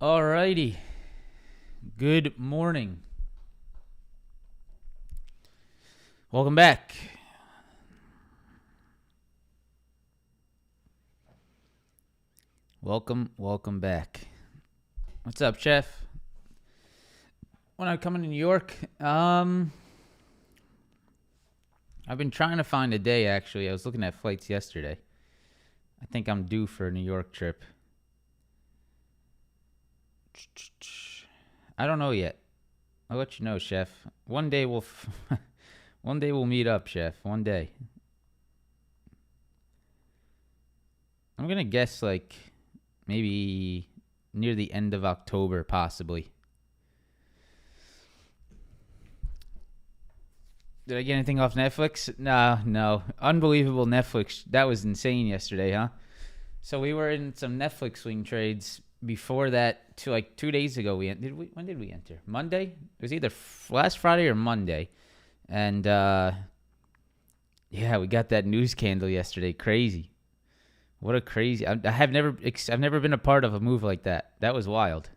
Alrighty. Good morning. Welcome back. Welcome back. What's up, Chef? When I'm coming to New York, I've been trying to find a day, actually. I was looking at flights yesterday. I think I'm due for a New York trip. I don't know yet. I'll let you know, Chef. One day we'll meet up, Chef. One day. I'm gonna guess like maybe near the end of October, possibly. Did I get anything off Netflix? No. Unbelievable Netflix. That was insane yesterday, huh? So we were in some Netflix swing trades. Before that, to like 2 days ago, when did we enter? Monday? It was either last Friday or Monday. And yeah, we got that news candle yesterday. Crazy. What a crazy. I've never been a part of a move like that. That was wild.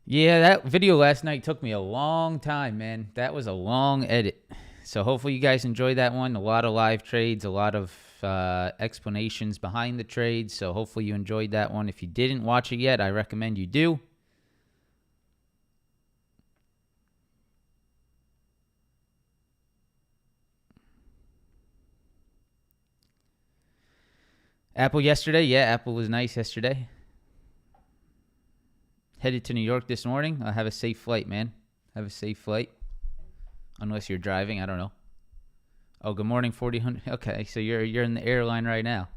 Yeah, that video last night took me a long time, man. That was a long edit. So hopefully you guys enjoyed that one. A lot of live trades, a lot of explanations behind the trades. So hopefully you enjoyed that one. If you didn't watch it yet, I recommend you do. Apple yesterday. Yeah, Apple was nice yesterday. Headed to New York this morning. I'll have a safe flight, man. Have a safe flight. Unless you're driving, I don't know. Oh, good morning, 4000. Okay, so you're in the airline right now.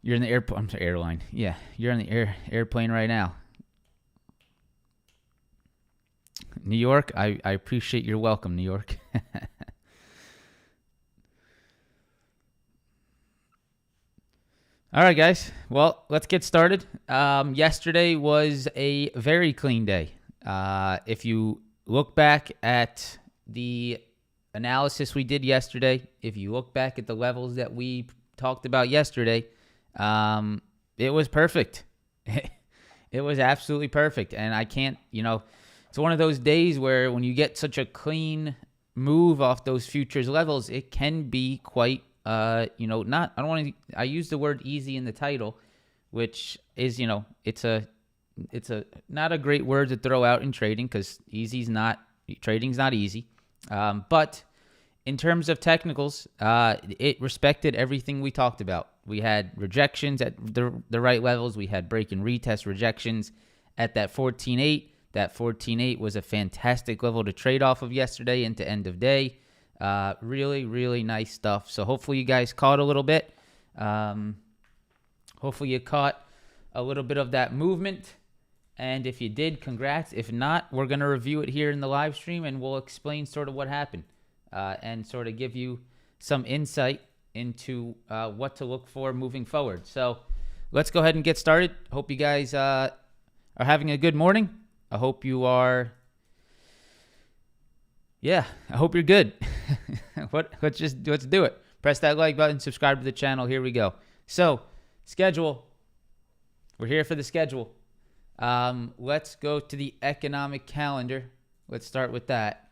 You're in the airport. I'm sorry, airline. Yeah, you're in the airplane right now. New York, I appreciate your welcome, New York. All right, guys. Well, let's get started. Yesterday was a very clean day. If you look back at the analysis we did yesterday, if you look back at the levels that we talked about yesterday, it was perfect. It was absolutely perfect. And I can't, it's one of those days where when you get such a clean move off those futures levels, it can be quite I use the word easy in the title, which is, it's a not a great word to throw out in trading because trading's not easy. But in terms of technicals, it respected everything we talked about. We had rejections at the right levels. We had break and retest rejections at that 14.8. That 14.8 was a fantastic level to trade off of yesterday into end of day. Really, really nice stuff. So hopefully you guys caught a little bit. Hopefully you caught a little bit of that movement. And if you did, congrats. If not, we're going to review it here in the live stream and we'll explain sort of what happened and sort of give you some insight into what to look for moving forward. So let's go ahead and get started. Hope you guys are having a good morning. I hope you are. Yeah, I hope you're good. Let's do it. Press that like button, subscribe to the channel. Here we go. So, schedule. We're here for the schedule. Let's go to the economic calendar. Let's start with that.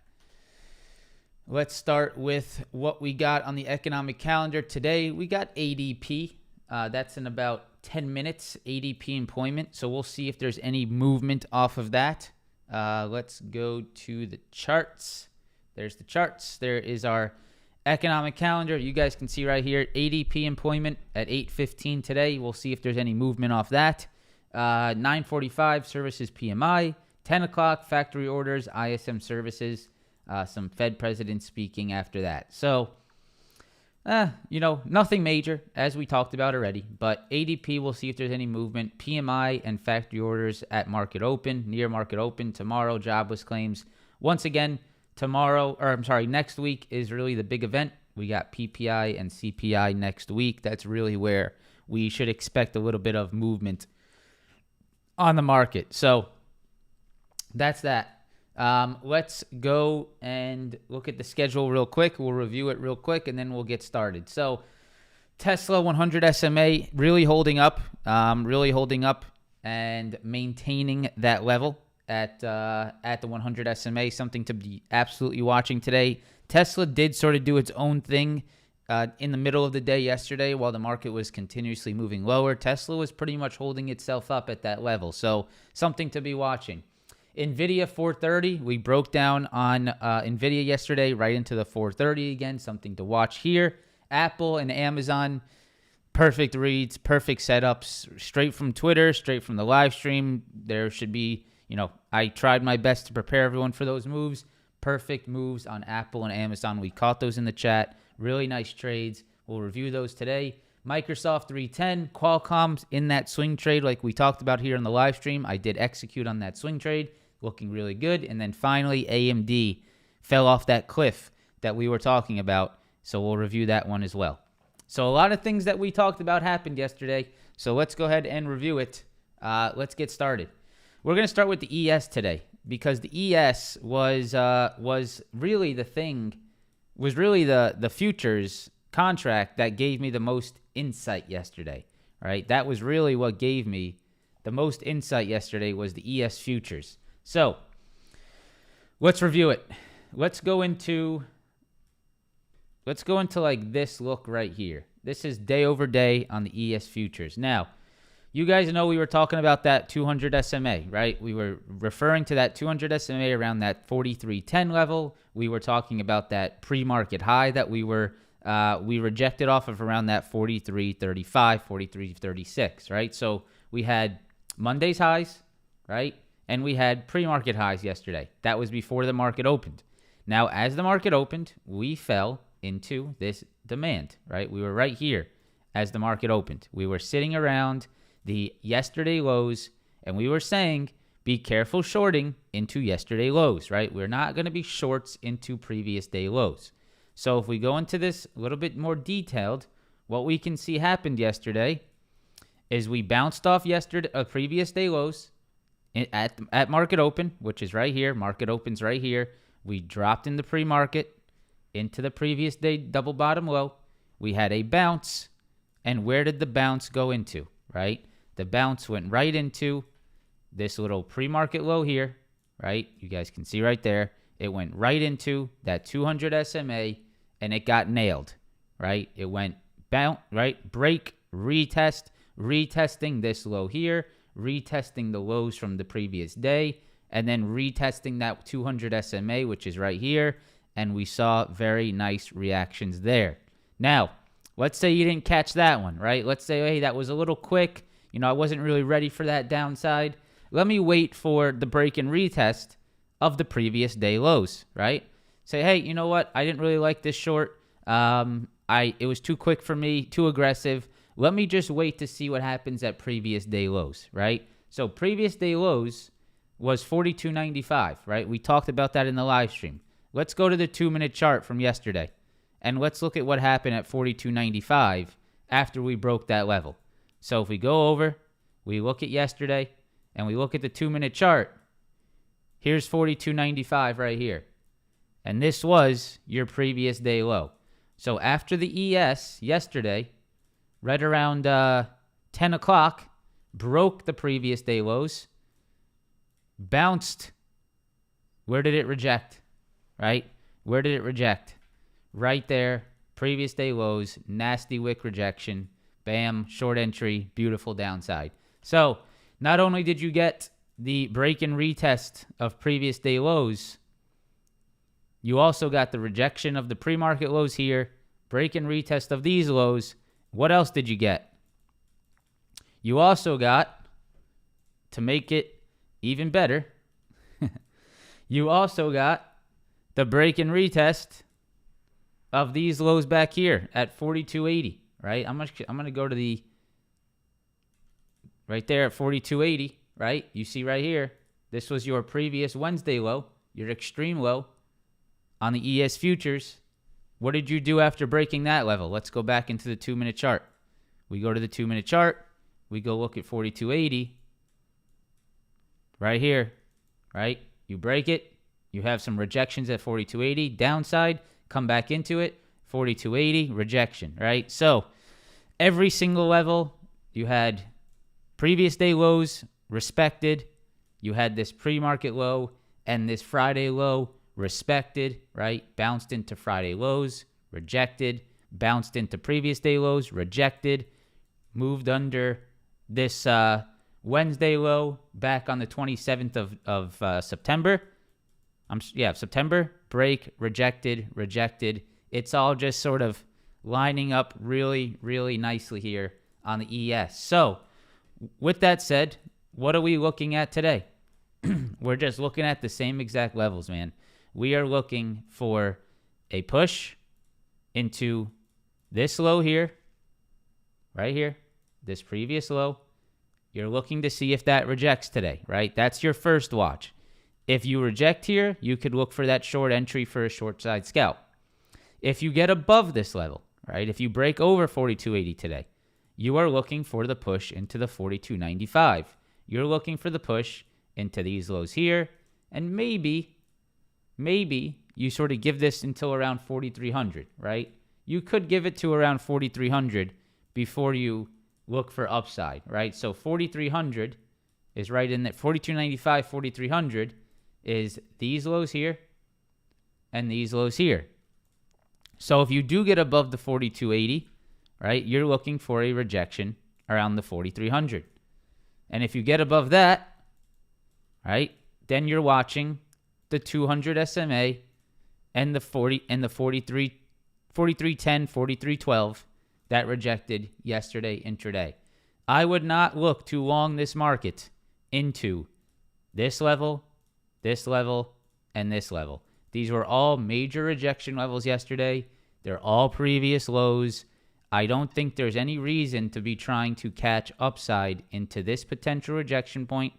Let's start with what we got on the economic calendar today. We got ADP. That's in about 10 minutes, ADP employment. So we'll see if there's any movement off of that. Let's go to the charts. There's the charts. There is our economic calendar. You guys can see right here, ADP employment at 8:15 today. We'll see if there's any movement off that. 9:45 services PMI. 10 o'clock factory orders, ISM services. Some Fed president speaking after that. So, nothing major as we talked about already. But ADP, we'll see if there's any movement. PMI and factory orders at market open, near market open. Tomorrow, jobless claims. Once again, next week is really the big event. We got PPI and CPI next week. That's really where we should expect a little bit of movement on the market. So that's that. Let's go and look at the schedule real quick. We'll review it real quick, and then we'll get started. So Tesla 100 SMA really holding up and maintaining that level at the 100 SMA, something to be absolutely watching today. Tesla did sort of do its own thing in the middle of the day yesterday while the market was continuously moving lower. Tesla was pretty much holding itself up at that level, so something to be watching. Nvidia 430, we broke down on Nvidia yesterday right into the 430 again, something to watch here. Apple and Amazon, perfect reads, perfect setups, straight from Twitter, straight from the live stream. There should be, I tried my best to prepare everyone for those moves. Perfect moves on Apple and Amazon. We caught those in the chat. Really nice trades. We'll review those today. Microsoft 310, Qualcomm's in that swing trade like we talked about here in the live stream. I did execute on that swing trade. Looking really good. And then finally, AMD fell off that cliff that we were talking about. So we'll review that one as well. So a lot of things that we talked about happened yesterday. So let's go ahead and review it. Let's get started. We're going to start with the ES today because the ES was really the thing, was really the futures contract that gave me the most insight yesterday, right? That was really what gave me the most insight yesterday was the ES futures. So let's review it. Let's go into like this look right here. This is day over day on the ES futures. Now, you guys know we were talking about that 200 SMA, right? We were referring to that 200 SMA around that 43.10 level. We were talking about that pre-market high that we were we rejected off of around that 43.35, 43.36, right? So we had Monday's highs, right? And we had pre-market highs yesterday. That was before the market opened. Now, as the market opened, we fell into this demand, right? We were right here as the market opened. We were sitting around the yesterday lows, and we were saying, be careful shorting into yesterday lows, right? We're not going to be shorts into previous day lows. So if we go into this a little bit more detailed, what we can see happened yesterday is we bounced off yesterday, previous day lows at market open, which is right here. Market opens right here. We dropped in the pre-market into the previous day double bottom low. We had a bounce. And where did the bounce go into, right? The bounce went right into this little pre-market low here, right? You guys can see right there. It went right into that 200 SMA, and it got nailed, right? It went bounce, right? Break, retest, retesting this low here, retesting the lows from the previous day, and then retesting that 200 SMA, which is right here, and we saw very nice reactions there. Now, let's say you didn't catch that one, right? Let's say, hey, that was a little quick. I wasn't really ready for that downside. Let me wait for the break and retest of the previous day lows, right? Say, hey, you know what? I didn't really like this short. It was too quick for me, too aggressive. Let me just wait to see what happens at previous day lows, right? So previous day lows was 42.95, right? We talked about that in the live stream. Let's go to the 2-minute chart from yesterday, and let's look at what happened at 42.95 after we broke that level. So if we go over, we look at yesterday, and we look at the 2-minute chart, here's 42.95 right here. And this was your previous day low. So after the ES yesterday, right around 10 o'clock, broke the previous day lows, bounced. Where did it reject? Right? Where did it reject? Right there, previous day lows, nasty wick rejection, bam, short entry, beautiful downside. So not only did you get the break and retest of previous day lows, you also got the rejection of the pre-market lows here, break and retest of these lows. What else did you get? You also got, to make it even better, you also got the break and retest of these lows back here at 42.80, right? I'm gonna go to the right there at 42.80, right? You see right here, this was your previous Wednesday low, your extreme low on the ES futures. What did you do after breaking that level? Let's go back into the 2-minute chart. We go to the 2-minute chart. We go look at 42.80 right here, right? You break it. You have some rejections at 42.80. Downside, come back into it. 42.80, rejection, right? So every single level, you had previous day lows respected. You had this pre-market low and this Friday low respected, right? Bounced into Friday lows, rejected, bounced into previous day lows, rejected, moved under this Wednesday low back on the 27th of September. September, break, rejected, rejected. It's all just sort of lining up really, really nicely here on the ES. So with that said, what are we looking at today? We're just looking at the same exact levels, man. We are looking for a push into this low here, right here, this previous low. You're looking to see if that rejects today, right? That's your first watch. If you reject here, you could look for that short entry for a short side scalp. If you get above this level, right? If you break over 42.80 today, you are looking for the push into the 42.95. You're looking for the push into these lows here, and maybe you sort of give this until around 4,300, right? You could give it to around 4,300 before you look for upside, right? So 4,300 is right in there. 42.95, 4,300 is these lows here and these lows here. So if you do get above the 42.80, right, you're looking for a rejection around the 4,300. And if you get above that, right, then you're watching the 200 SMA and the 43 43.10, 43.12 that rejected yesterday intraday. I would not look too long this market into this level, and this level. These were all major rejection levels yesterday. They're all previous lows. I don't think there's any reason to be trying to catch upside into this potential rejection point,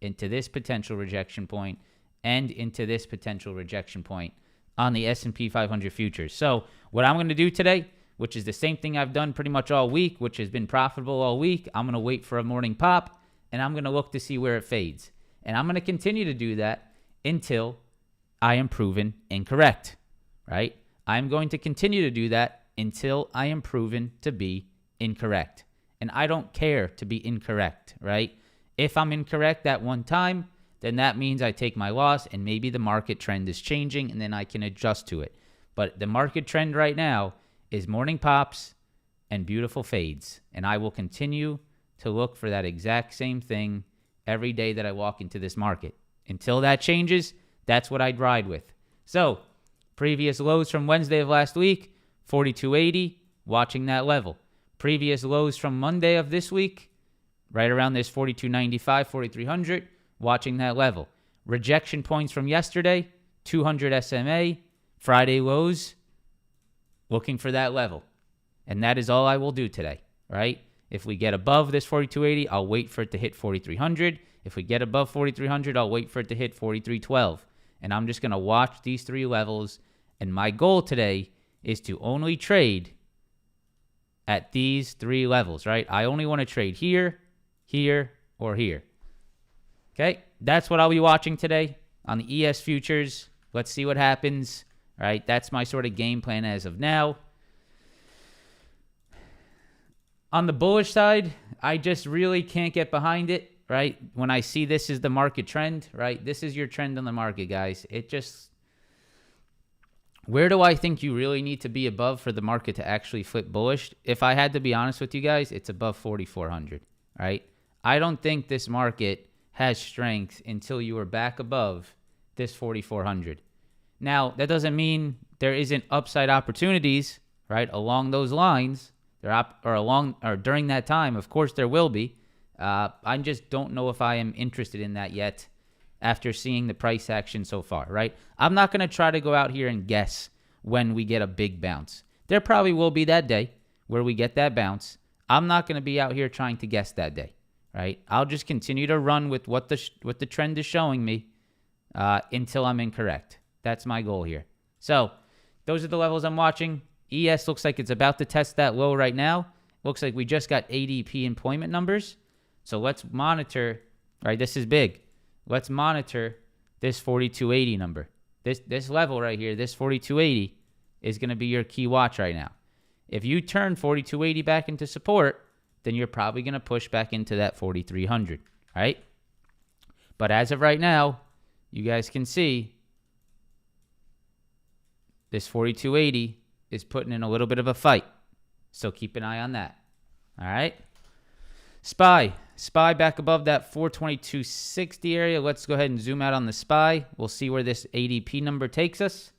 into this potential rejection point, and into this potential rejection point on the S&P 500 futures. So what I'm going to do today, which is the same thing I've done pretty much all week, which has been profitable all week, I'm going to wait for a morning pop, and I'm going to look to see where it fades. And I'm going to continue to do that until I am proven incorrect, right? I'm going to continue to do that until I am proven to be incorrect. And I don't care to be incorrect, right? If I'm incorrect that one time, then that means I take my loss and maybe the market trend is changing and then I can adjust to it. But the market trend right now is morning pops and beautiful fades. And I will continue to look for that exact same thing every day that I walk into this market. Until that changes, that's what I'd ride with. So, previous lows from Wednesday of last week, 42.80, watching that level. Previous lows from Monday of this week, right around this 42.95, 4300, watching that level. Rejection points from yesterday, 200 SMA, Friday lows, looking for that level. And that is all I will do today, right? If we get above this 42.80, I'll wait for it to hit 4300. If we get above 4300, I'll wait for it to hit 4312. And I'm just going to watch these three levels. And my goal today is to only trade at these three levels, right? I only want to trade here, here, or here. Okay, that's what I'll be watching today on the ES futures. Let's see what happens, right? That's my sort of game plan as of now. On the bullish side, I just really can't get behind it, right? When I see this is the market trend, right? This is your trend on the market, guys. It just, where do I think you really need to be above for the market to actually flip bullish? If I had to be honest with you guys, it's above 4,400, right? I don't think this market has strength until you are back above this 4,400. Now, that doesn't mean there isn't upside opportunities, right, along those lines. Or during that time, of course there will be. I just don't know if I am interested in that yet after seeing the price action so far, right? I'm not going to try to go out here and guess when we get a big bounce. There probably will be that day where we get that bounce. I'm not going to be out here trying to guess that day, right? I'll just continue to run with what the trend is showing me until I'm incorrect. That's my goal here. So those are the levels I'm watching. ES looks like it's about to test that low right now. Looks like we just got ADP employment numbers. So let's monitor, right? This is big. Let's monitor this 4280 number. This level right here, this 4280 is going to be your key watch right now. If you turn 4280 back into support, then you're probably going to push back into that 4300, right? But as of right now, you guys can see this 4280 is putting in a little bit of a fight. So keep an eye on that. All right. SPY back above that 422.60 area. Let's go ahead and zoom out on the SPY. We'll see where this ADP number takes us.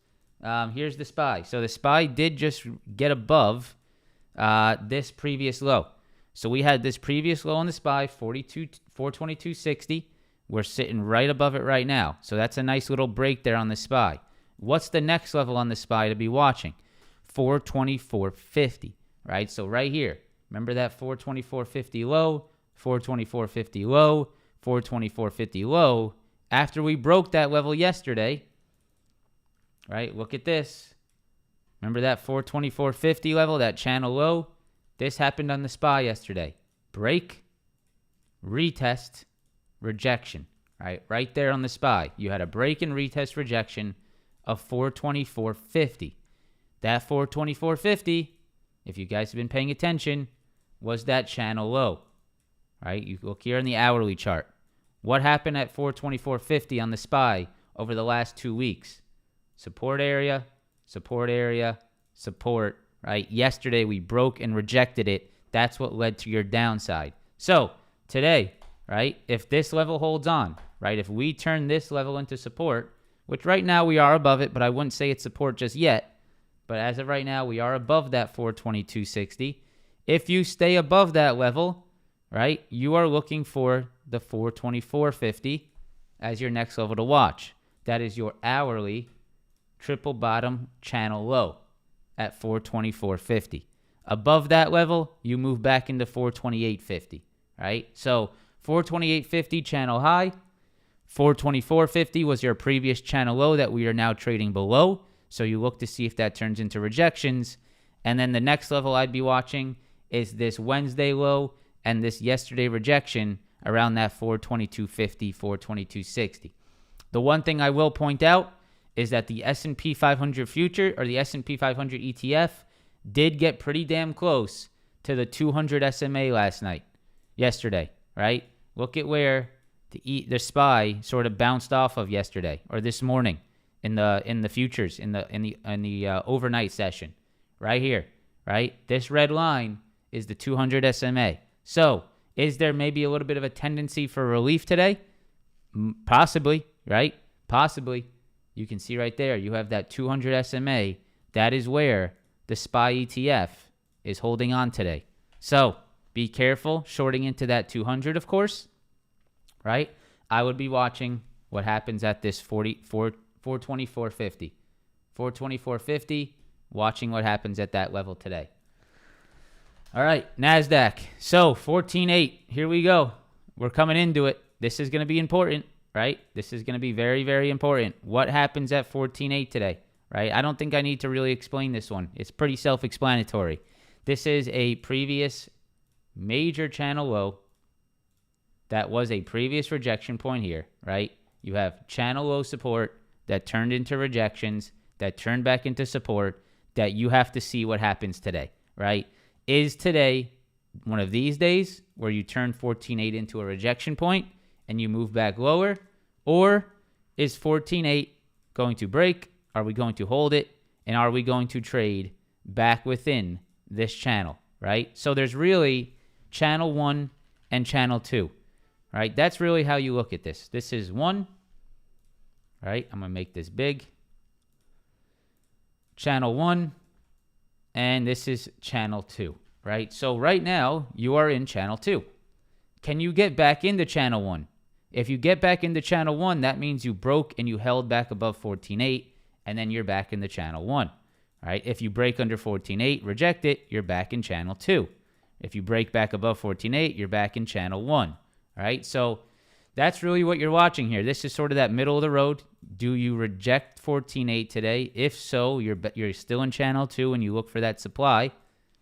Here's the SPY. So the SPY did just get above this previous low. So we had this previous low on the SPY, 422.60. We're sitting right above it right now. So that's a nice little break there on the SPY. What's the next level on the SPY to be watching? 424.50, right? So right here, remember that 424.50 low, 424.50 low, 424.50 low. After we broke that level yesterday, right? Look at this. Remember that 424.50 level, that channel low? This happened on the SPY yesterday. Break, retest, rejection, right? Right there on the SPY. You had a break and retest rejection of 424.50. That 424.50, if you guys have been paying attention, was that channel low, right? You look here in the hourly chart. What happened at 424.50 on the SPY over the last 2 weeks? Support area, support area, support, right? Yesterday we broke and rejected it. That's what led to your downside. So today, right, if this level holds on, right, if we turn this level into support, which right now we are above it, but I wouldn't say it's support just yet, But as of right now, we are above that 422.60. If you stay above that level, right, you are looking for the 424.50 as your next level to watch. That is your hourly triple bottom channel low at 424.50. Above that level, you move back into 428.50, right? So 428.50 channel high, 424.50 was your previous channel low that we are now trading below. So you look to see if that turns into rejections. And then the next level I'd be watching is this Wednesday low and this yesterday rejection around that 422.50, 422.60. The one thing I will point out is that the S&P 500 future or the S&P 500 ETF did get pretty damn close to the 200 SMA yesterday, right? Look at where the SPY sort of bounced off of yesterday or this morning in the futures in the overnight session, right here, right? This red line is the 200 SMA. So is there maybe a little bit of a tendency for relief today? Possibly, right? Possibly. You can see right there, you have that 200 SMA. That is where the SPY ETF is holding on today. So be careful shorting into that 200, of course, right? I would be watching what happens at this 424.50. 424.50, watching what happens at that level today. All right, NASDAQ. So 14.8, here we go. We're coming into it. This is going to be important, right? This is going to be very, very important. What happens at 14.8 today, right? I don't think I need to really explain this one. It's pretty self-explanatory. This is a previous major channel low that was a previous rejection point here, right? You have channel low support that turned into rejections, that turned back into support, that you have to see what happens today, right? Is today one of these days where you turn 14.8 into a rejection point and you move back lower? Or is 14.8 going to break? Are we going to hold it? And are we going to trade back within this channel, right? So there's really channel 1 and channel 2, right? That's really how you look at this. This is 1, right? I'm going to make this big. Channel 1. And this is channel 2, right? So right now, you are in channel 2. Can you get back into channel 1? If you get back into channel 1, that means you broke and you held back above 14.8, and then you're back in the channel 1, right? If you break under 14.8, reject it, you're back in channel 2. If you break back above 14.8, you're back in channel 1, right? So that's really what you're watching here. This is sort of that middle of the road. Do you reject 14.8 today? If so, you're still in channel 2 and you look for that supply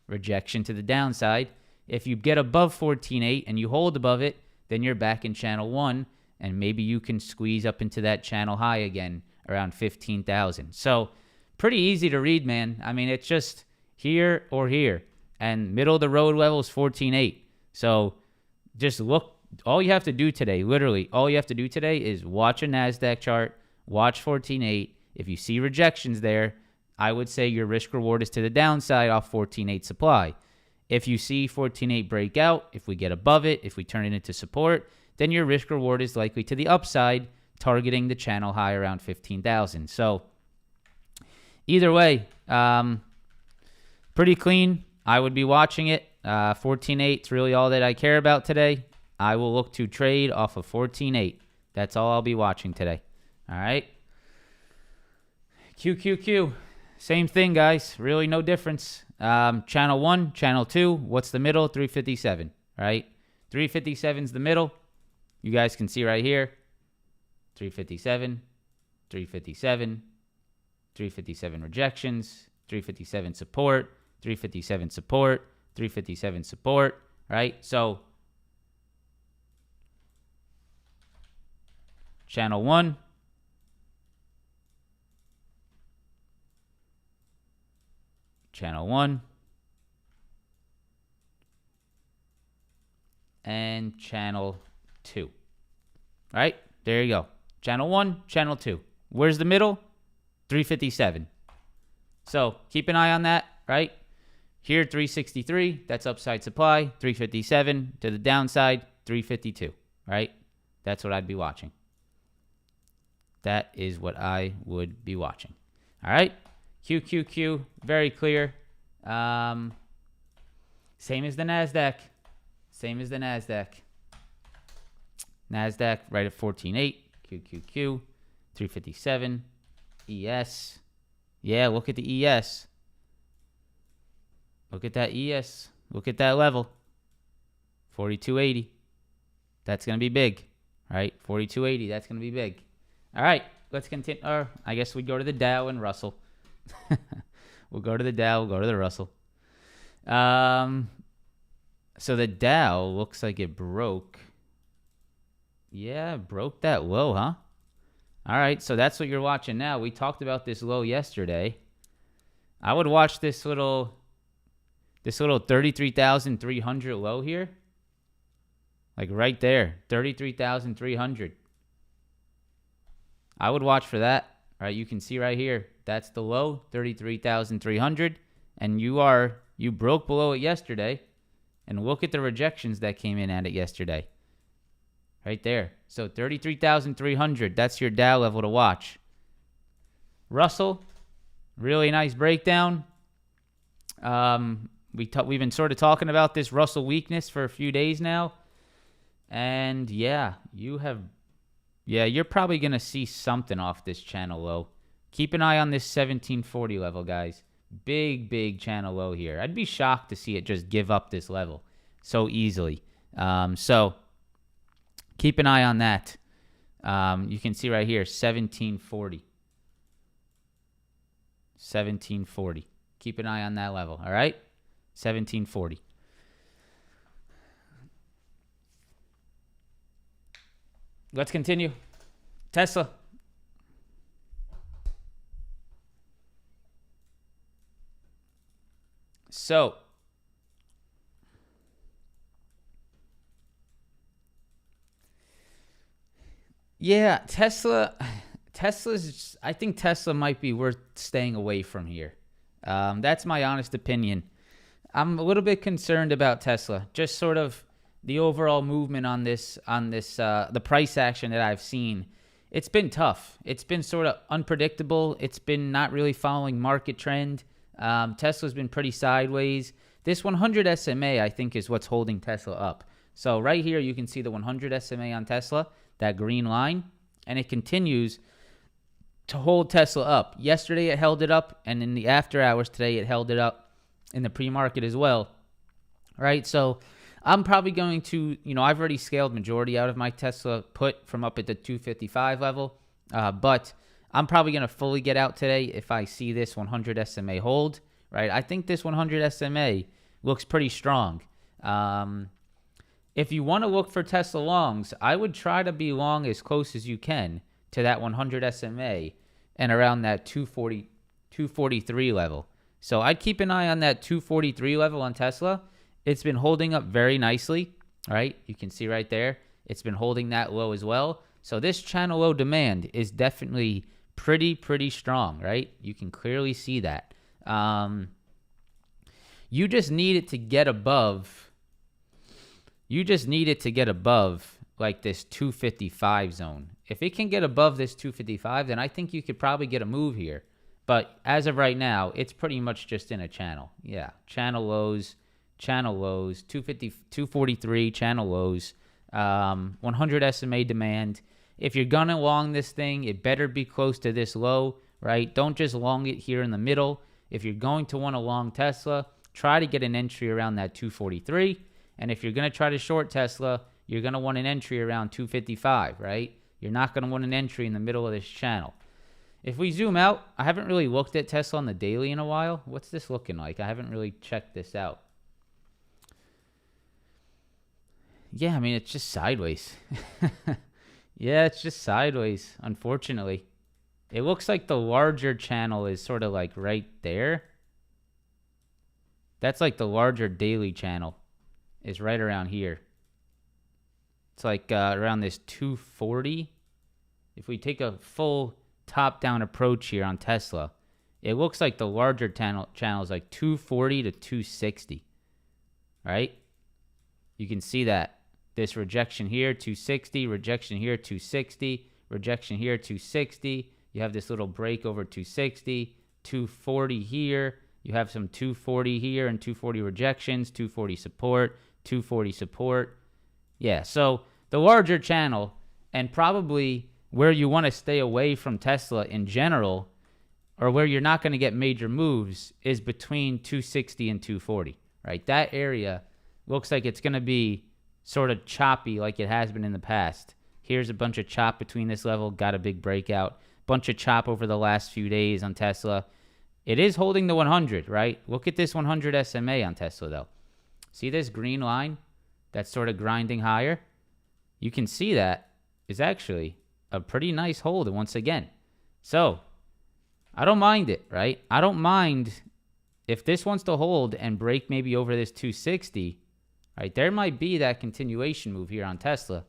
rejection to the downside. If you get above 14.8 and you hold above it, then you're back in channel 1 and maybe you can squeeze up into that channel high again around 15,000. So pretty easy to read, man. I mean, it's just here or here. And middle of the road level is 14.8. So just look. All you have to do today, literally, all you have to do today is watch a NASDAQ chart, watch 14.8. If you see rejections there, I would say your risk reward is to the downside off 14.8 supply. If you see 14.8 break out, if we get above it, if we turn it into support, then your risk reward is likely to the upside, targeting the channel high around 15,000. So either way, pretty clean. I would be watching it. 14.8 is really all that I care about today. I will look to trade off of 14.8. That's all I'll be watching today. All right. QQQ. Same thing, guys. Really no difference. Channel 1, channel 2. What's the middle? 357. Right? 357 is the middle. You guys can see right here. 357, 357, 357 rejections, 357 support, 357 support, 357 support. Right? So channel 1, channel 1, and channel 2. All right, there you go. Channel 1, channel 2. Where's the middle? 357. So keep an eye on that, right? Here, 363, that's upside supply. 357 to the downside, 352, right? That's what I'd be watching. That is what I would be watching. All right. QQQ, very clear. Same as the NASDAQ. Same as the NASDAQ. NASDAQ right at 14.8. QQQ, 357. ES. Yeah, look at the ES. Look at that ES. Look at that level. 42.80. That's going to be big, right? 42.80. That's going to be big. All right, let's continue. Or I guess we go to the Dow and Russell. We'll go to the Dow. We'll go to the Russell. So the Dow looks like it broke. Yeah, it broke that low, huh? All right, so that's what you're watching now. We talked about this low yesterday. I would watch this little 33,300 low here. Like right there, 33,300. I would watch for that. All right, you can see right here. That's the low, 33,300. And you broke below it yesterday. And look at the rejections that came in at it yesterday. Right there. So 33,300. That's your Dow level to watch. Russell, really nice breakdown. We've been sort of talking about this Russell weakness for a few days now. And yeah, you're probably going to see something off this channel low. Keep an eye on this 1740 level, guys. Big channel low here. I'd be shocked to see it just give up this level so easily. So keep an eye on that. You can see right here, 1740. 1740. Keep an eye on that level, all right? 1740. Let's continue. Tesla. So, yeah, I think Tesla might be worth staying away from here. That's my honest opinion. I'm a little bit concerned about Tesla. Just sort of the overall movement on this, the price action that I've seen. It's been tough. It's been sort of unpredictable. It's been not really following market trend. Tesla's been pretty sideways. This 100 SMA, I think, is what's holding Tesla up. So right here, you can see the 100 SMA on Tesla, that green line, and it continues to hold Tesla up. Yesterday, it held it up, and in the after hours today, it held it up in the pre-market as well. Right? So I'm probably going to, I've already scaled majority out of my Tesla put from up at the 255 level, but I'm probably going to fully get out today if I see this 100 SMA hold, right? I think this 100 SMA looks pretty strong. If you want to look for Tesla longs, I would try to be long as close as you can to that 100 SMA and around that 243 level. So I'd keep an eye on that 243 level on Tesla. It's been holding up very nicely, right? You can see right there. It's been holding that low as well. So this channel low demand is definitely pretty strong, right? You can clearly see that. You just need it to get above. Like this 255 zone. If it can get above this 255, then I think you could probably get a move here. But as of right now, it's pretty much just in a channel. Yeah, channel lows, 250, 243, channel lows, 100 SMA demand. If you're going to long this thing, it better be close to this low, right? Don't just long it here in the middle. If you're going to want to long Tesla, try to get an entry around that 243. And if you're going to try to short Tesla, you're going to want an entry around 255, right? You're not going to want an entry in the middle of this channel. If we zoom out, I haven't really looked at Tesla on the daily in a while. What's this looking like? I haven't really checked this out. Yeah, I mean, it's just sideways. Yeah, it's just sideways, unfortunately. It looks like the larger channel is sort of like right there. That's like the larger daily channel is right around here. It's like around this 240. If we take a full top-down approach here on Tesla, it looks like the larger channel is like 240 to 260, right? You can see that. This rejection here, 260, rejection here, 260, rejection here, 260. You have this little break over 260, 240 here. You have some 240 here and 240 rejections, 240 support, 240 support. Yeah, so the larger channel, and probably where you want to stay away from Tesla in general, or where you're not going to get major moves, is between 260 and 240, right? That area looks like it's going to be sort of choppy like it has been in the past. Here's a bunch of chop between this level, got a big breakout. Bunch of chop over the last few days on Tesla. It is holding the 100, right? Look at this 100 SMA on Tesla, though. See this green line that's sort of grinding higher? You can see that is actually a pretty nice hold once again. So I don't mind it, right? I don't mind if this wants to hold and break maybe over this 260, right? There might be that continuation move here on Tesla.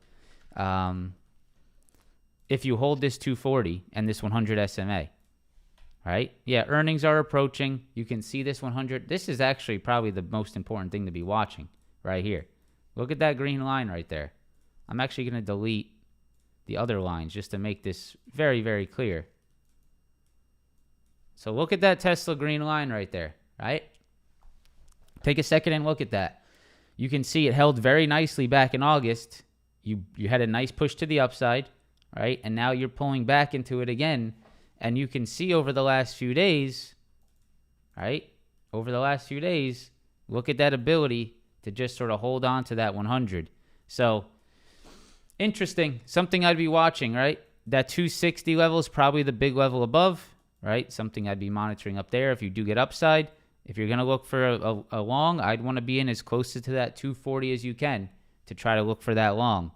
If you hold this 240 and this 100 SMA, right? Yeah, earnings are approaching. You can see this 100. This is actually probably the most important thing to be watching right here. Look at that green line right there. I'm actually going to delete the other lines just to make this very, very clear. So look at that Tesla green line right there, right? Take a second and look at that. You can see it held very nicely back in August. You had a nice push to the upside, right? And now you're pulling back into it again. And you can see over the last few days, right? Over the last few days, look at that ability to just sort of hold on to that 100. So interesting. Something I'd be watching, right? That 260 level is probably the big level above, right? Something I'd be monitoring up there if you do get upside. If you're going to look for a long, I'd want to be in as close to that 240 as you can to try to look for that long.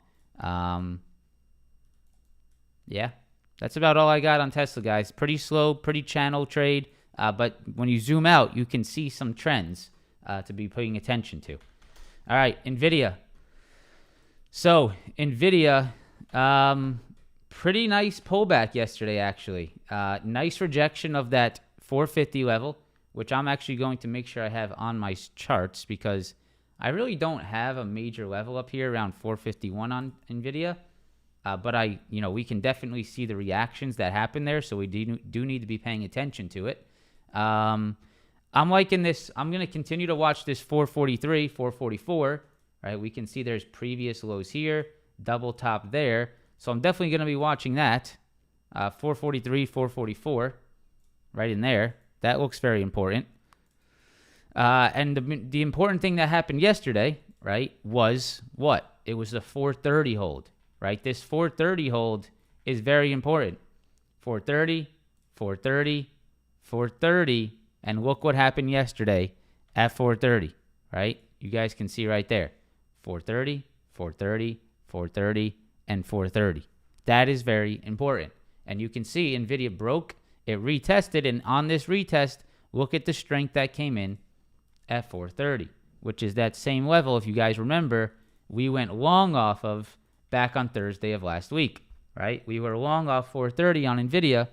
Yeah, that's about all I got on Tesla, guys. Pretty slow, pretty channel trade. But when you zoom out, you can see some trends to be paying attention to. All right, Nvidia. So Nvidia, pretty nice pullback yesterday, actually. Nice rejection of that 450 level, which I'm actually going to make sure I have on my charts because I really don't have a major level up here around 451 on Nvidia. But we can definitely see the reactions that happen there, so we do need to be paying attention to it. I'm liking this. I'm going to continue to watch this 443, 444, right? We can see there's previous lows here, double top there. So I'm definitely going to be watching that. 443, 444, right in there. That looks very important. And the important thing that happened yesterday, right, was what? It was the 430 hold, right? This 430 hold is very important. 430, 430, 430, and look what happened yesterday at 430, right? You guys can see right there. 430, 430, 430, and 430. That is very important. And you can see Nvidia broke, it retested, and on this retest, look at the strength that came in at 430, which is that same level, if you guys remember, we went long off of back on Thursday of last week, right? We were long off 430 on Nvidia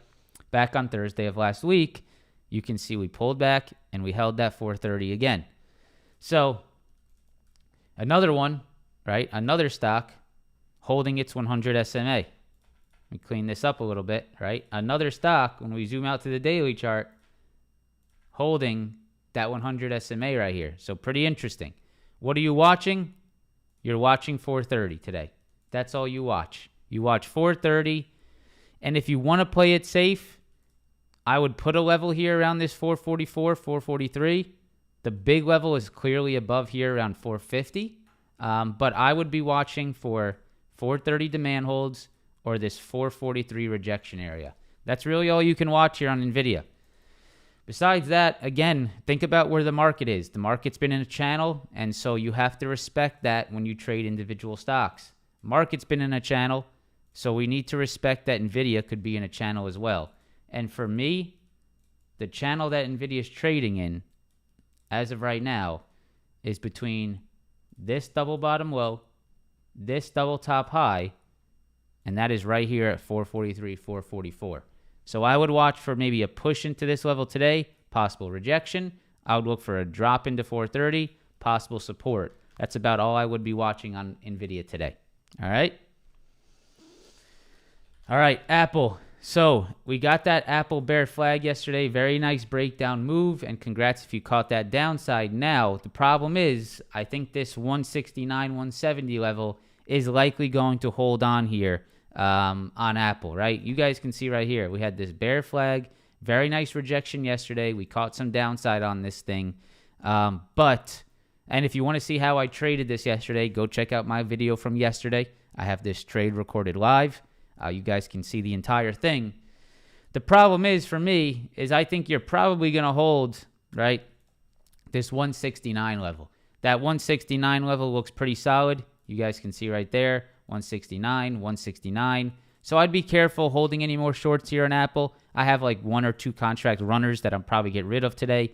back on Thursday of last week. You can see we pulled back and we held that 430 again. So another one, right? Another stock holding its 100 SMA. Let me clean this up a little bit, right? Another stock, when we zoom out to the daily chart, holding that 100 SMA right here. So pretty interesting. What are you watching? You're watching 430 today. That's all you watch. You watch 430. And if you want to play it safe, I would put a level here around this 444, 443. The big level is clearly above here around 450. But I would be watching for 430 demand holds or this 443 rejection area. That's really all you can watch here on Nvidia. Besides that, again, think about where the market is. The market's been in a channel, and so you have to respect that when you trade individual stocks. Market's been in a channel, so we need to respect that Nvidia could be in a channel as well. And for me, the channel that Nvidia is trading in, as of right now, is between this double bottom low, this double top high, and that is right here at 443, 444. So I would watch for maybe a push into this level today, possible rejection. I would look for a drop into 430, possible support. That's about all I would be watching on Nvidia today. All right? All right, Apple. So we got that Apple bear flag yesterday. Very nice breakdown move, and congrats if you caught that downside. Now, the problem is, I think this 169, 170 level is likely going to hold on here on Apple, right? You guys can see right here, we had this bear flag. Very nice rejection yesterday. We caught some downside on this thing. And if you want to see how I traded this yesterday, go check out my video from yesterday. I have this trade recorded live. You guys can see the entire thing. The problem is, for me, is I think you're probably going to hold, right, this 169 level. That 169 level looks pretty solid. You guys can see right there, 169, 169. So I'd be careful holding any more shorts here on Apple. I have like 1 or 2 contract runners that I'm probably get rid of today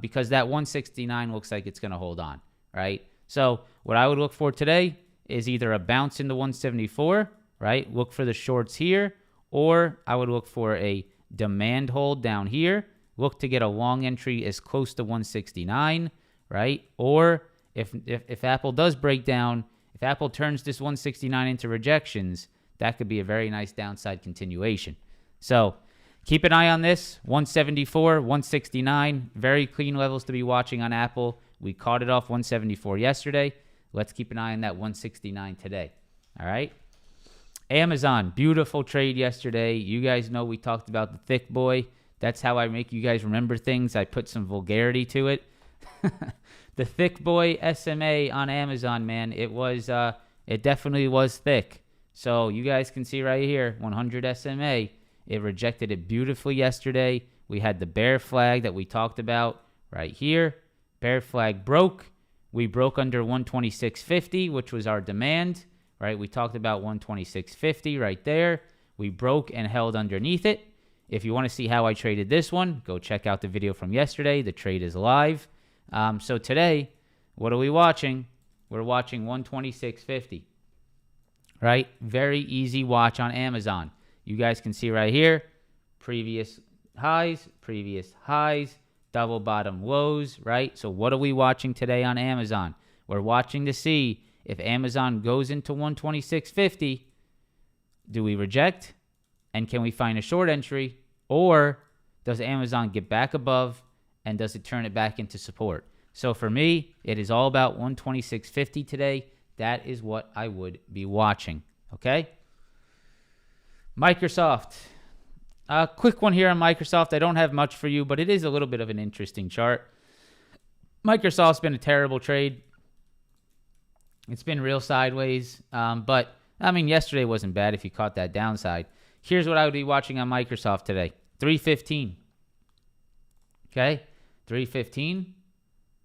because that 169 looks like it's going to hold on, right? So what I would look for today is either a bounce into 174, right? Look for the shorts here, or I would look for a demand hold down here. Look to get a long entry as close to 169, right? Or if Apple does break down, if Apple turns this 169 into rejections, that could be a very nice downside continuation. So keep an eye on this. 174, 169, very clean levels to be watching on Apple. We caught it off 174 yesterday. Let's keep an eye on that 169 today. All right. Amazon, beautiful trade yesterday. You guys know we talked about the thick boy. That's how I make you guys remember things. I put some vulgarity to it. The thick boy SMA on Amazon, man, it definitely was thick. So you guys can see right here, 100 SMA. It rejected it beautifully yesterday. We had the bear flag that we talked about right here. Bear flag broke. We broke under 126.50, which was our demand. Right, we talked about 126.50 right there. We broke and held underneath it. If you want to see how I traded this one, go check out the video from yesterday. The trade is live. So today, what are we watching? We're watching 126.50. Right, very easy watch on Amazon. You guys can see right here, previous highs, double bottom lows, right? So what are we watching today on Amazon? We're watching to see if Amazon goes into 126.50, do we reject? And can we find a short entry? Or does Amazon get back above and does it turn it back into support? So for me, it is all about 126.50 today. That is what I would be watching. Okay? Microsoft. A quick one here on Microsoft. I don't have much for you, but it is a little bit of an interesting chart. Microsoft's been a terrible trade. It's been real sideways, but, I mean, yesterday wasn't bad if you caught that downside. Here's what I would be watching on Microsoft today. 315. Okay? 315,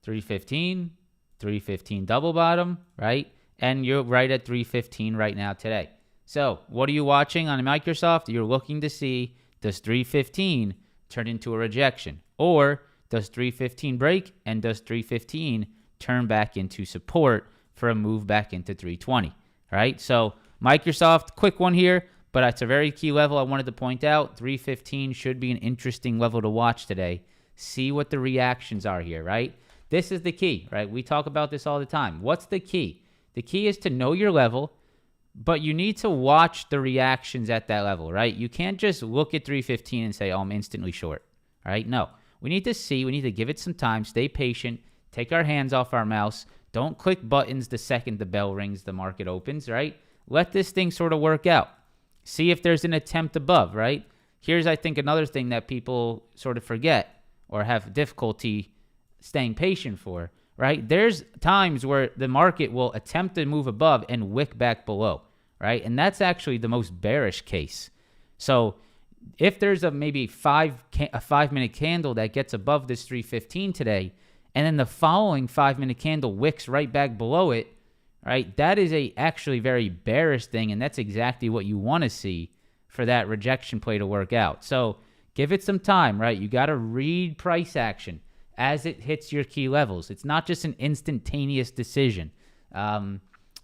315, 315 double bottom, right? And you're right at 315 right now today. So what are you watching on Microsoft? You're looking to see, does 315 turn into a rejection? Or does 315 break and does 315 turn back into support for a move back into 320, right? So Microsoft, quick one here, but it's a very key level I wanted to point out. 315 should be an interesting level to watch today. See what the reactions are here, right? This is the key, right? We talk about this all the time. What's the key? The key is to know your level, but you need to watch the reactions at that level, right? You can't just look at 315 and say, oh, I'm instantly short, right? No, we need to see, we need to give it some time, stay patient, take our hands off our mouse. Don't click buttons the second the bell rings, the market opens, right? Let this thing sort of work out. See if there's an attempt above, right? Here's, I think, another thing that people sort of forget or have difficulty staying patient for, right? There's times where the market will attempt to move above and wick back below, right? And that's actually the most bearish case. So if there's a maybe a 5-minute candle that gets above this 315 today, and then the following 5-minute candle wicks right back below it, right? That is actually very bearish thing, and that's exactly what you want to see for that rejection play to work out. So give it some time, right? You got to read price action as it hits your key levels. It's not just an instantaneous decision.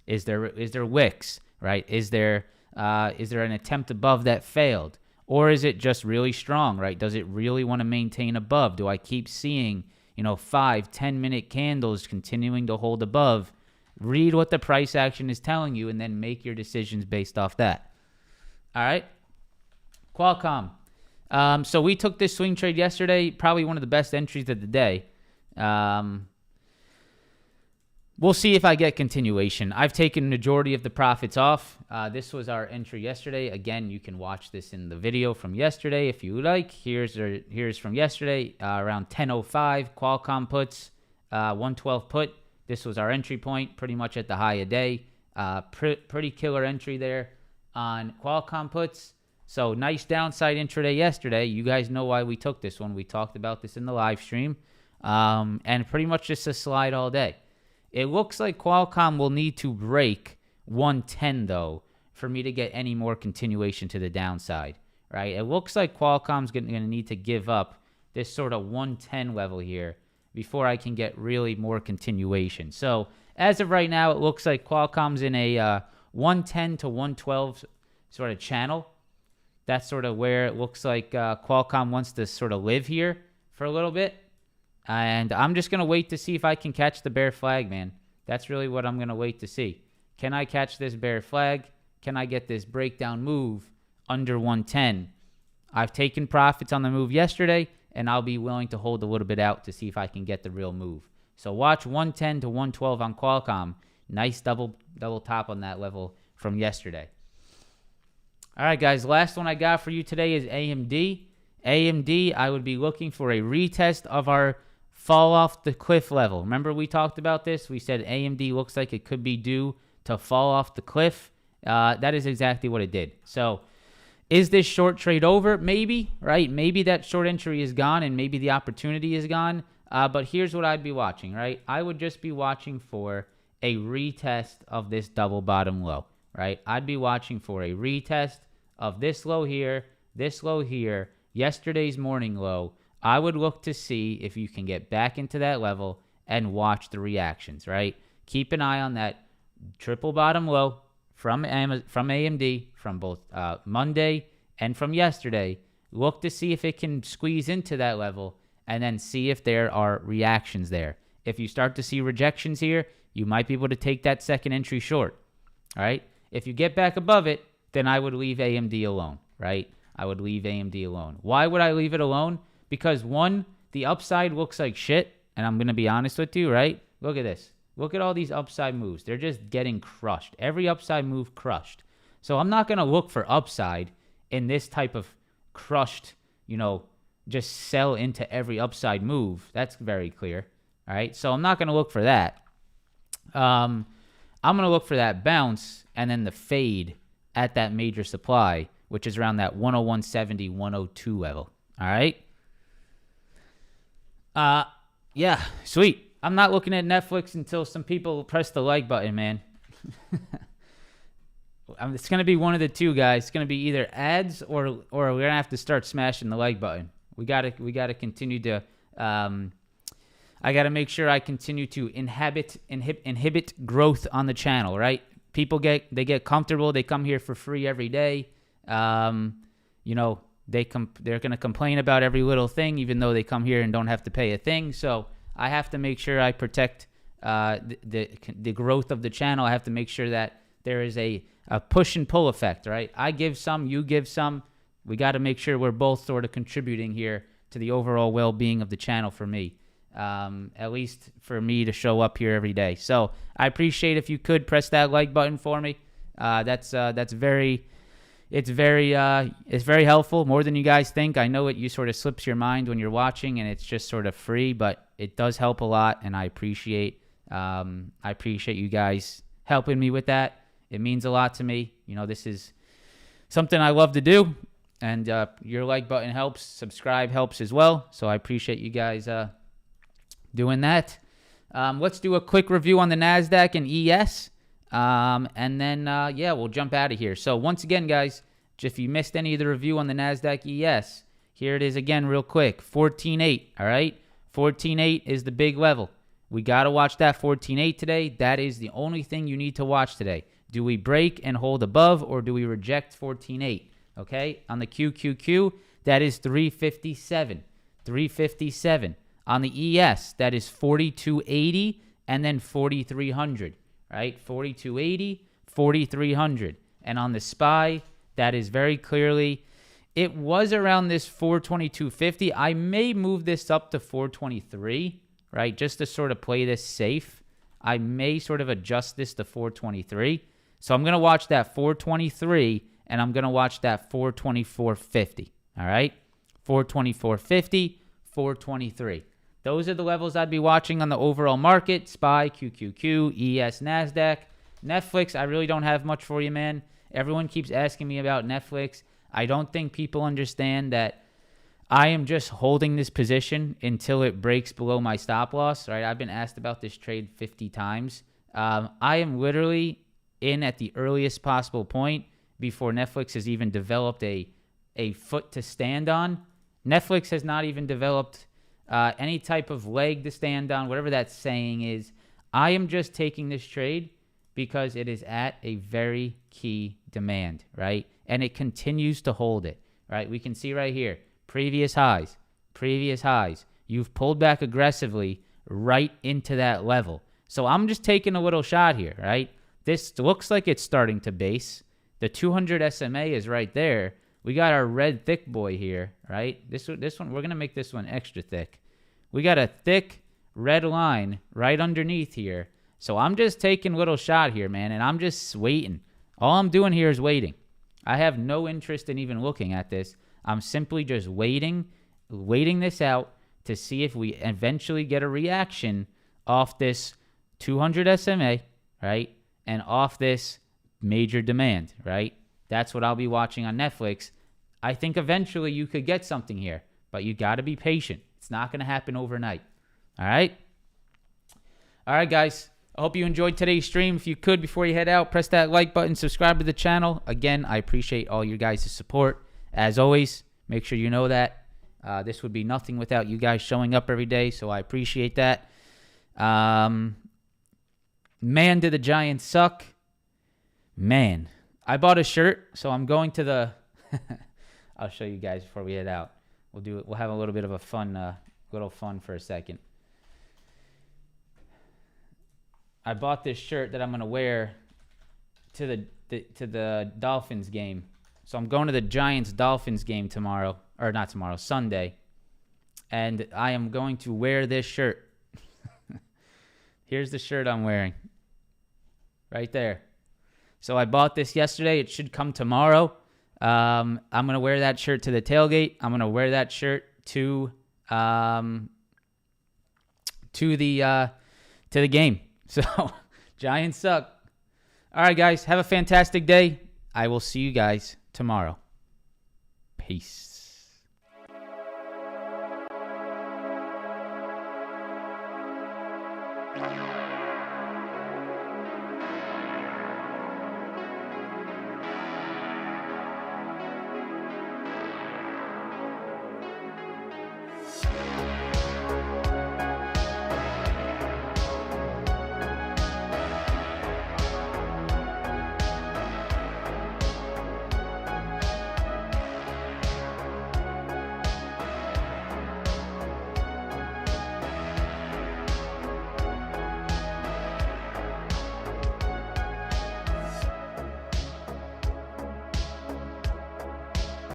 Is there wicks, right? Is there an attempt above that failed? Or is it just really strong, right? Does it really want to maintain above? Do I keep seeing 5-10 minute candles continuing to hold above? Read what the price action is telling you and then make your decisions based off that. All right. Qualcomm. So we took this swing trade yesterday, probably one of the best entries of the day. We'll see if I get continuation. I've taken majority of the profits off. This was our entry yesterday. Again, you can watch this in the video from yesterday if you like. Here's from yesterday, around 10:05. Qualcomm puts, 112 put. This was our entry point, pretty much at the high of day. Pretty killer entry there on Qualcomm puts. So nice downside intraday yesterday. You guys know why we took this one. We talked about this in the live stream. And pretty much just a slide all day. It looks like Qualcomm will need to break 110, though, for me to get any more continuation to the downside, right? It looks like Qualcomm's going to need to give up this sort of 110 level here before I can get really more continuation. So as of right now, it looks like Qualcomm's in a 110 to 112 sort of channel. That's sort of where it looks like Qualcomm wants to sort of live here for a little bit. And I'm just going to wait to see if I can catch the bear flag, man. That's really what I'm going to wait to see. Can I catch this bear flag? Can I get this breakdown move under 110? I've taken profits on the move yesterday, and I'll be willing to hold a little bit out to see if I can get the real move. So watch 110 to 112 on Qualcomm. Nice double top on that level from yesterday. All right, guys, last one I got for you today is AMD. AMD, I would be looking for a retest of our fall off the cliff level. Remember we talked about this? We said AMD looks like it could be due to fall off the cliff. That is exactly what it did. So is this short trade over? Maybe, right? Maybe that short entry is gone and maybe the opportunity is gone. But here's what I'd be watching, right? I would just be watching for a retest of this double bottom low, right? I'd be watching for a retest of this low here, yesterday's morning low. I would look to see if you can get back into that level and watch the reactions, right? Keep an eye on that triple bottom low from AMD from both Monday and from yesterday. Look to see if it can squeeze into that level and then see if there are reactions there. If you start to see rejections here, you might be able to take that second entry short, all right? If you get back above it, then I would leave AMD alone, right? I would leave AMD alone. Why would I leave it alone? Because one, the upside looks like shit, and I'm going to be honest with you, right? Look at this. Look at all these upside moves. They're just getting crushed. Every upside move crushed. So I'm not going to look for upside in this type of crushed, just sell into every upside move. That's very clear, all right? So I'm not going to look for that. I'm going to look for that bounce and then the fade at that major supply, which is around that 101.70, 102 level, all right? Yeah, sweet. I'm not looking at Netflix until some people press the like button, man. It's going to be one of the two, guys. It's going to be either ads or we're going to have to start smashing the like button. We got to continue to I got to make sure I continue to inhibit growth on the channel, right? People get comfortable. They come here for free every day. They're going to complain about every little thing, even though they come here and don't have to pay a thing. So I have to make sure I protect the growth of the channel. I have to make sure that there is a push and pull effect, right? I give some, you give some. We got to make sure we're both sort of contributing here to the overall well-being of the channel for me, at least for me to show up here every day. So I appreciate if you could press that like button for me. That's very... It's very helpful, more than you guys think. I know it sort of slips your mind when you're watching, and it's just sort of free, but it does help a lot, and I appreciate you guys helping me with that. It means a lot to me. This is something I love to do, and your like button helps. Subscribe helps as well, so I appreciate you guys doing that. Let's do a quick review on the NASDAQ and ES. And then, we'll jump out of here. So once again, guys, if you missed any of the review on the NASDAQ ES, here it is again real quick, 14.8, all right? 14.8 is the big level. We got to watch that 14.8 today. That is the only thing you need to watch today. Do we break and hold above, or do we reject 14.8? Okay, on the QQQ, that is 357. 357. On the ES, that is 4280 and then 4300. Right, 4280, 4300. And on the SPY, that is very clearly it was around this 422.50. I may move this up to 423, right? Just to sort of play this safe. I may sort of adjust this to 423. So I'm going to watch that 423 and I'm going to watch that 424.50. All right? 424.50, 423. Those are the levels I'd be watching on the overall market. SPY, QQQ, ES, NASDAQ. Netflix, I really don't have much for you, man. Everyone keeps asking me about Netflix. I don't think people understand that I am just holding this position until it breaks below my stop loss, right? I've been asked about this trade 50 times. I am literally in at the earliest possible point before Netflix has even developed a foot to stand on. Netflix has not even developed any type of leg to stand on, whatever that saying is. I am just taking this trade because it is at a very key demand, right? And it continues to hold it, right? We can see right here, previous highs. You've pulled back aggressively right into that level. So I'm just taking a little shot here, right? This looks like it's starting to base. The 200 SMA is right there. We got our red thick boy here, right? This one, we're going to make this one extra thick. We got a thick red line right underneath here. So I'm just taking a little shot here, man, and I'm just waiting. All I'm doing here is waiting. I have no interest in even looking at this. I'm simply just waiting this out to see if we eventually get a reaction off this 200 SMA, right? And off this major demand, right? That's what I'll be watching on Netflix. I think eventually you could get something here, but you got to be patient. It's not going to happen overnight. All right? All right, guys. I hope you enjoyed today's stream. If you could, before you head out, press that like button, subscribe to the channel. Again, I appreciate all your guys' support. As always, make sure you know that. This would be nothing without you guys showing up every day, so I appreciate that. Man, do the Giants suck. Man, I bought a shirt, so I'm going to the... I'll show you guys before we head out. We'll have a little bit of a fun, fun for a second. I bought this shirt that I'm gonna wear to the Dolphins game. So I'm going to the Giants-Dolphins game tomorrow, or not tomorrow, Sunday, and I am going to wear this shirt. Here's the shirt I'm wearing, right there. So I bought this yesterday. It should come tomorrow. I'm gonna wear that shirt to the tailgate. I'm gonna wear that shirt to the game. So, Giants suck. All right, guys. Have a fantastic day. I will see you guys tomorrow. Peace.